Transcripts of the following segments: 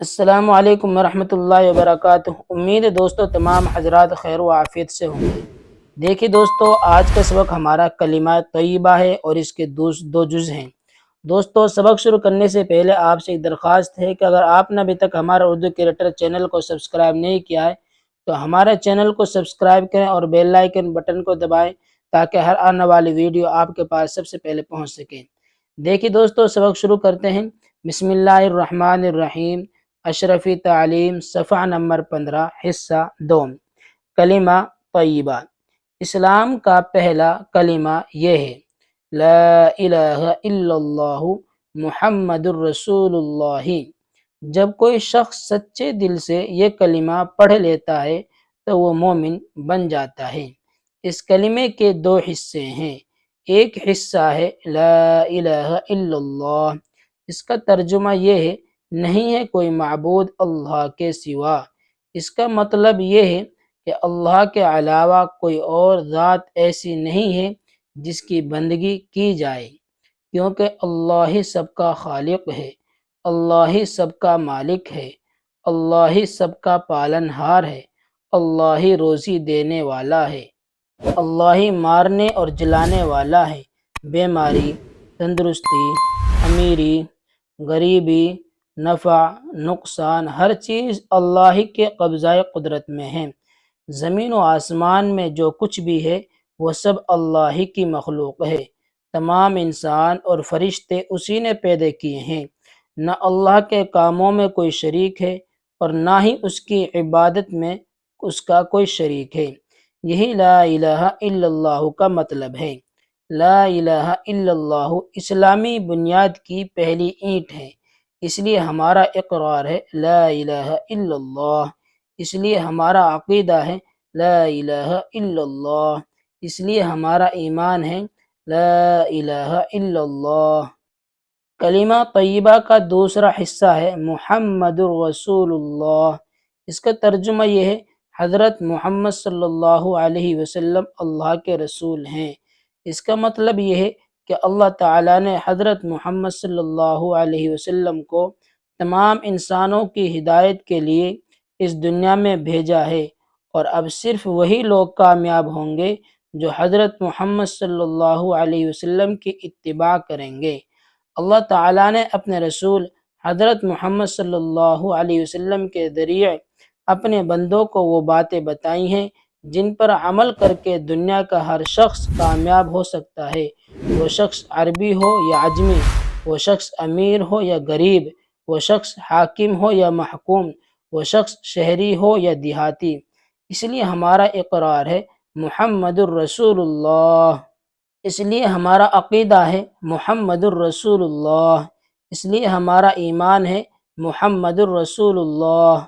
السلام علیکم ورحمۃ اللہ وبرکاتہ۔ امید ہے دوستو تمام حضرات خیر و عافیت سے ہوں گے۔ دیکھیے دوستو، آج کا سبق ہمارا کلمہ طیبہ ہے اور اس کے دو جز ہیں۔ دوستو، سبق شروع کرنے سے پہلے آپ سے ایک درخواست ہے کہ اگر آپ نے ابھی تک ہمارا اردو کریکٹر چینل کو سبسکرائب نہیں کیا ہے تو ہمارے چینل کو سبسکرائب کریں اور بیل آئیکن بٹن کو دبائیں تاکہ ہر آنے والی ویڈیو آپ کے پاس سب سے پہلے پہنچ سکے۔ دیکھیے دوستو، سبق شروع کرتے ہیں۔ بسم اللہ الرحمن الرحیم۔ اشرفی تعلیم، صفحہ نمبر 15، حصہ دوم، کلمہ طیبہ۔ اسلام کا پہلا کلمہ یہ ہے، لا الہ الا اللہ محمد الرسول اللہ۔ جب کوئی شخص سچے دل سے یہ کلمہ پڑھ لیتا ہے تو وہ مومن بن جاتا ہے۔ اس کلمے کے دو حصے ہیں۔ ایک حصہ ہے لا الہ الا اللہ، اس کا ترجمہ یہ ہے، نہیں ہے کوئی معبود اللہ کے سوا۔ اس کا مطلب یہ ہے کہ اللہ کے علاوہ کوئی اور ذات ایسی نہیں ہے جس کی بندگی کی جائے، کیونکہ اللہ ہی سب کا خالق ہے، اللہ ہی سب کا مالک ہے، اللہ ہی سب کا پالن ہار ہے، اللہ ہی روزی دینے والا ہے، اللہ ہی مارنے اور جلانے والا ہے۔ بیماری، تندرستی، امیری، غریبی، نفع، نقصان، ہر چیز اللہ ہی کے قبضۂ قدرت میں ہے۔ زمین و آسمان میں جو کچھ بھی ہے وہ سب اللہ ہی کی مخلوق ہے۔ تمام انسان اور فرشتے اسی نے پیدا کیے ہیں۔ نہ اللہ کے کاموں میں کوئی شریک ہے اور نہ ہی اس کی عبادت میں اس کا کوئی شریک ہے۔ یہی لا الہ الا اللہ کا مطلب ہے۔ لا الہ الا اللہ اسلامی بنیاد کی پہلی اینٹ ہے، اس لیے ہمارا اقرار ہے لا الہ الا اللہ۔ اس لیے ہمارا عقیدہ ہے لا الہ الا اللہ۔ اس لیے ہمارا ایمان ہے لا الہ الا اللہ۔ کلمہ طیبہ کا دوسرا حصہ ہے محمد الرسول اللہ۔ اس کا ترجمہ یہ ہے، حضرت محمد صلی اللہ علیہ وسلم اللہ کے رسول ہیں۔ اس کا مطلب یہ ہے کہ اللہ تعالیٰ نے حضرت محمد صلی اللہ علیہ وسلم کو تمام انسانوں کی ہدایت کے لیے اس دنیا میں بھیجا ہے، اور اب صرف وہی لوگ کامیاب ہوں گے جو حضرت محمد صلی اللہ علیہ وسلم کی اتباع کریں گے۔ اللہ تعالیٰ نے اپنے رسول حضرت محمد صلی اللہ علیہ وسلم کے ذریعے اپنے بندوں کو وہ باتیں بتائی ہیں جن پر عمل کر کے دنیا کا ہر شخص کامیاب ہو سکتا ہے، وہ شخص عربی ہو یا عجمی، وہ شخص امیر ہو یا غریب، وہ شخص حاکم ہو یا محکوم، وہ شخص شہری ہو یا دیہاتی۔ اس لیے ہمارا اقرار ہے محمد الرسول اللہ۔ اس لیے ہمارا عقیدہ ہے محمد الرسول اللہ۔ اس لیے ہمارا ایمان ہے محمد الرسول اللہ۔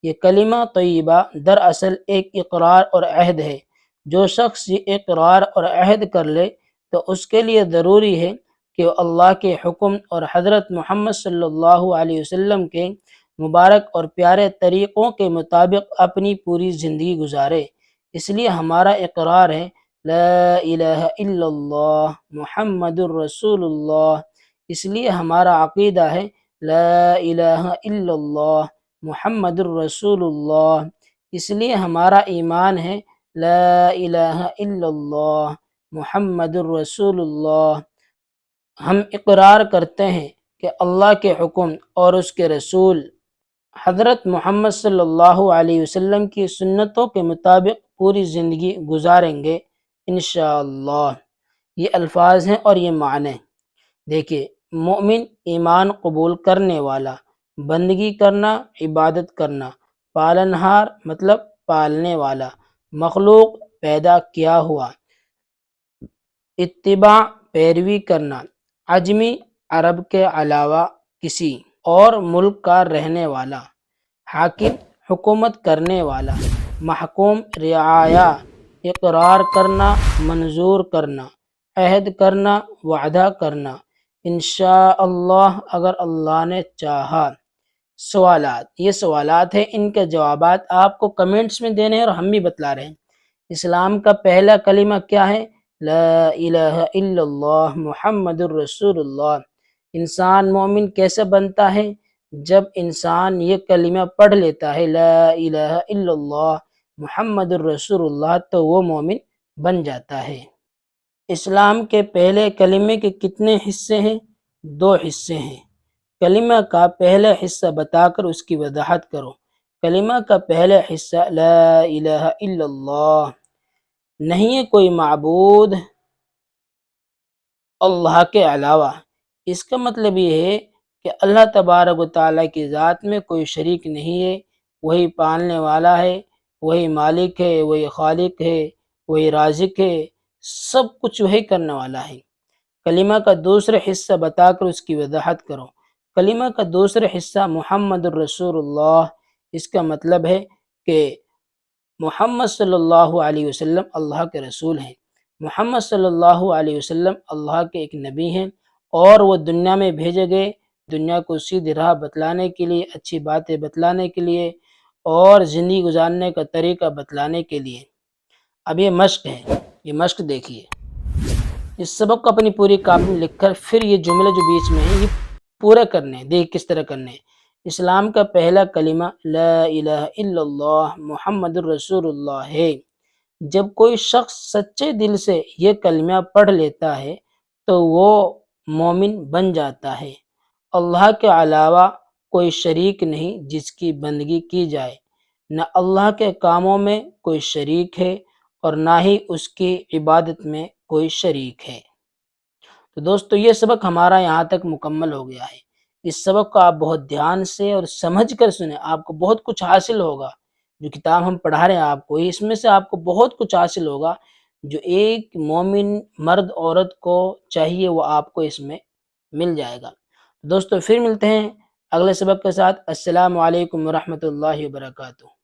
یہ کلمہ طیبہ دراصل ایک اقرار اور عہد ہے۔ جو شخص یہ اقرار اور عہد کر لے تو اس کے لیے ضروری ہے کہ وہ اللہ کے حکم اور حضرت محمد صلی اللہ علیہ وسلم کے مبارک اور پیارے طریقوں کے مطابق اپنی پوری زندگی گزارے۔ اس لیے ہمارا اقرار ہے لا الہ الا اللہ محمد الرسول اللہ۔ اس لیے ہمارا عقیدہ ہے لا الہ الا اللہ محمد الرسول اللہ۔ اس لیے ہمارا ایمان ہے لا الہ الا اللہ محمد الرسول اللہ۔ ہم اقرار کرتے ہیں کہ اللہ کے حکم اور اس کے رسول حضرت محمد صلی اللہ علیہ وسلم کی سنتوں کے مطابق پوری زندگی گزاریں گے انشاءاللہ۔ یہ الفاظ ہیں اور یہ معنی۔ دیکھیے، مومن ایمان قبول کرنے والا، بندگی کرنا، عبادت کرنا، پالنہار مطلب پالنے والا، مخلوق پیدا کیا ہوا، اتباع پیروی کرنا، عجمی عرب کے علاوہ کسی اور ملک کا رہنے والا، حاکم حکومت کرنے والا، محکوم رعایا، اقرار کرنا، منظور کرنا، عہد کرنا، وعدہ کرنا، انشاءاللہ اگر اللہ نے چاہا۔ سوالات، یہ سوالات ہیں، ان کے جوابات آپ کو کمنٹس میں دینے ہیں اور ہم بھی بتلا رہے ہیں۔ اسلام کا پہلا کلمہ کیا ہے؟ لا الہ الا اللہ محمد الرسول اللہ۔ انسان مومن کیسے بنتا ہے؟ جب انسان یہ کلمہ پڑھ لیتا ہے لا الہ الا اللہ محمد الرسول اللہ تو وہ مومن بن جاتا ہے۔ اسلام کے پہلے کلمے کے کتنے حصے ہیں؟ 2 حصے ہیں۔ کلمہ کا پہلا حصہ بتا کر اس کی وضاحت کرو۔ کلمہ کا پہلا حصہ لا الہ الا اللہ، نہیں ہے کوئی معبود اللہ کے علاوہ۔ اس کا مطلب یہ ہے کہ اللہ تبارک و تعالیٰ کی ذات میں کوئی شریک نہیں ہے، وہی پالنے والا ہے، وہی مالک ہے، وہی خالق ہے، وہی رازق ہے، سب کچھ وہی کرنے والا ہے۔ کلمہ کا دوسرا حصہ بتا کر اس کی وضاحت کرو۔ کلمہ کا دوسرا حصہ محمد الرسول اللہ، اس کا مطلب ہے کہ محمد صلی اللہ علیہ وسلم اللہ کے رسول ہیں۔ محمد صلی اللہ علیہ وسلم اللہ کے ایک نبی ہیں اور وہ دنیا میں بھیجے گئے دنیا کو سیدھی راہ بتلانے کے لیے، اچھی باتیں بتلانے کے لیے اور زندگی گزارنے کا طریقہ بتلانے کے لیے۔ اب یہ مشق ہے، یہ مشق دیکھیے، اس سبق کو اپنی پوری کاپی میں لکھ کر پھر یہ جملے جو بیچ میں ہیں یہ پورا کرنے، دیکھ کس طرح کرنے۔ اسلام کا پہلا کلمہ لا الہ الا اللہ محمد الرسول اللہ ہے۔ جب کوئی شخص سچے دل سے یہ کلمہ پڑھ لیتا ہے تو وہ مومن بن جاتا ہے۔ اللہ کے علاوہ کوئی شریک نہیں جس کی بندگی کی جائے، نہ اللہ کے کاموں میں کوئی شریک ہے اور نہ ہی اس کی عبادت میں کوئی شریک ہے۔ تو دوستو یہ سبق ہمارا یہاں تک مکمل ہو گیا ہے۔ اس سبق کو آپ بہت دھیان سے اور سمجھ کر سنیں، آپ کو بہت کچھ حاصل ہوگا۔ جو کتاب ہم پڑھا رہے ہیں آپ کو، اس میں سے آپ کو بہت کچھ حاصل ہوگا جو ایک مومن مرد عورت کو چاہیے وہ آپ کو اس میں مل جائے گا۔ دوستو پھر ملتے ہیں اگلے سبق کے ساتھ۔ السلام علیکم ورحمۃ اللہ وبرکاتہ۔